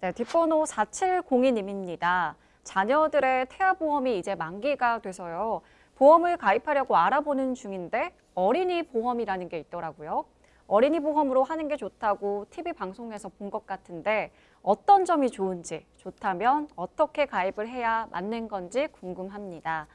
네, 뒷번호 4702님입니다. 자녀들의 태아보험이 이제 만기가 돼서요. 보험을 가입하려고 알아보는 중인데 어린이 보험이라는 게 있더라고요. 어린이 보험으로 하는 게 좋다고 TV 방송에서 본 것 같은데 어떤 점이 좋은지, 좋다면 어떻게 가입을 해야 맞는 건지 궁금합니다.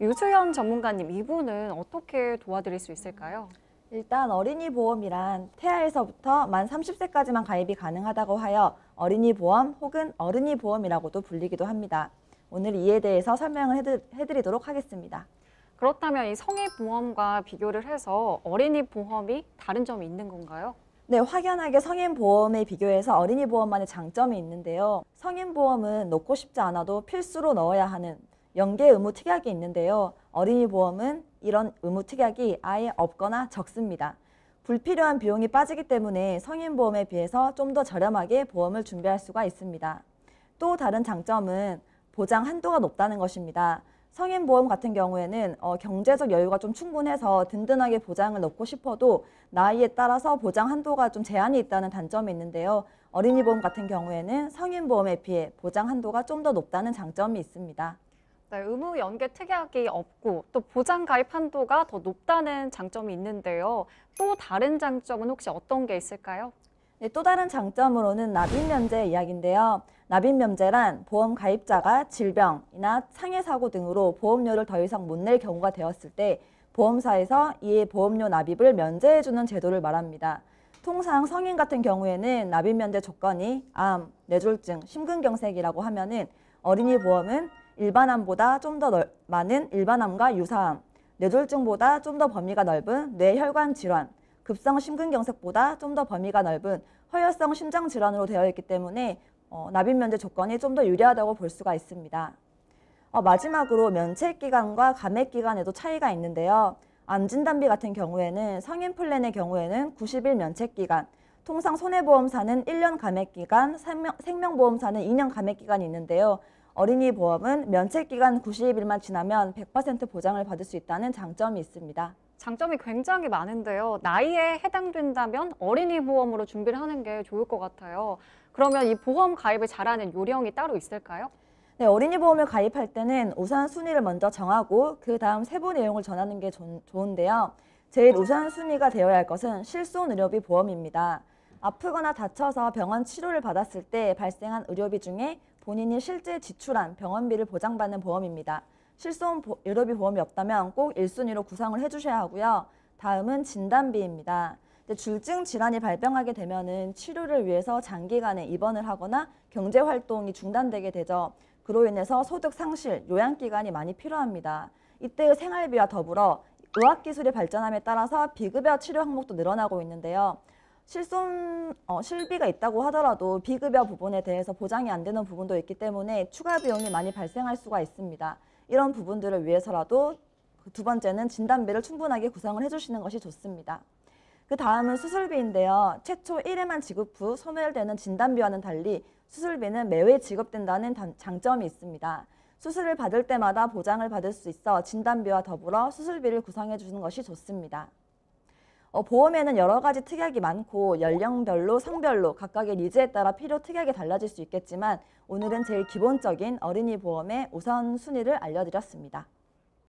유수연 전문가님, 이분은 어떻게 도와드릴 수 있을까요? 일단 어린이 보험이란 태아에서부터 만 30세까지만 가입이 가능하다고 하여 어린이 보험 혹은 어른이 보험이라고도 불리기도 합니다. 오늘 이에 대해서 설명을 해드리도록 하겠습니다. 그렇다면 이 성인 보험과 비교를 해서 어린이 보험이 다른 점이 있는 건가요? 네, 확연하게 성인 보험에 비교해서 어린이 보험만의 장점이 있는데요. 성인 보험은 넣고 싶지 않아도 필수로 넣어야 하는 연계 의무 특약이 있는데요. 어린이 보험은 이런 의무 특약이 아예 없거나 적습니다. 불필요한 비용이 빠지기 때문에 성인 보험에 비해서 좀 더 저렴하게 보험을 준비할 수가 있습니다. 또 다른 장점은 보장 한도가 높다는 것입니다. 성인 보험 같은 경우에는 경제적 여유가 좀 충분해서 든든하게 보장을 넣고 싶어도 나이에 따라서 보장 한도가 좀 제한이 있다는 단점이 있는데요. 어린이 보험 같은 경우에는 성인 보험에 비해 보장 한도가 좀 더 높다는 장점이 있습니다. 네, 의무 연계 특약이 없고 또 보장 가입 한도가 더 높다는 장점이 있는데요. 또 다른 장점은 혹시 어떤 게 있을까요? 네, 또 다른 장점으로는 납입 면제 이야기인데요. 납입 면제란 보험 가입자가 질병이나 상해 사고 등으로 보험료를 더 이상 못 낼 경우가 되었을 때 보험사에서 이에 보험료 납입을 면제해주는 제도를 말합니다. 통상 성인 같은 경우에는 납입 면제 조건이 암, 뇌졸중, 심근경색이라고 하면은 어린이 보험은 일반암보다 좀 더 많은 일반암과 유사암, 뇌졸중보다 좀 더 범위가 넓은 뇌혈관 질환, 급성 심근경색보다 좀 더 범위가 넓은 허혈성 심장질환으로 되어 있기 때문에 납입 면제 조건이 좀 더 유리하다고 볼 수가 있습니다. 마지막으로 면책기간과 감액기간에도 차이가 있는데요. 암진단비 같은 경우에는 성인 플랜의 경우에는 90일 면책기간, 통상 손해보험사는 1년 감액기간, 생명보험사는 2년 감액기간이 있는데요. 어린이 보험은 면책기간 90일만 지나면 100% 보장을 받을 수 있다는 장점이 있습니다. 장점이 굉장히 많은데요. 나이에 해당된다면 어린이 보험으로 준비를 하는 게 좋을 것 같아요. 그러면 이 보험 가입을 잘하는 요령이 따로 있을까요? 네, 어린이 보험을 가입할 때는 우선순위를 먼저 정하고 그 다음 세부 내용을 전하는 게 좋은데요. 제일 우선순위가 되어야 할 것은 실손의료비 보험입니다. 아프거나 다쳐서 병원 치료를 받았을 때 발생한 의료비 중에 본인이 실제 지출한 병원비를 보장받는 보험입니다. 실손의료비 보험이 없다면 꼭 1순위로 구성을 해주셔야 하고요. 다음은 진단비입니다. 줄증 질환이 발병하게 되면은 치료를 위해서 장기간에 입원을 하거나 경제활동이 중단되게 되죠. 그로 인해서 소득 상실, 요양기간이 많이 필요합니다. 이때의 생활비와 더불어 의학기술이 발전함에 따라서 비급여 치료 항목도 늘어나고 있는데요. 실비가 있다고 하더라도 비급여 부분에 대해서 보장이 안 되는 부분도 있기 때문에 추가 비용이 많이 발생할 수가 있습니다. 이런 부분들을 위해서라도 두 번째는 진단비를 충분하게 구성을 해주시는 것이 좋습니다. 그 다음은 수술비인데요. 최초 1회만 지급 후 소멸되는 진단비와는 달리 수술비는 매회 지급된다는 장점이 있습니다. 수술을 받을 때마다 보장을 받을 수 있어 진단비와 더불어 수술비를 구성해 주는 것이 좋습니다. 보험에는 여러 가지 특약이 많고 연령별로, 성별로 각각의 니즈에 따라 필요 특약이 달라질 수 있겠지만 오늘은 제일 기본적인 어린이 보험의 우선순위를 알려드렸습니다.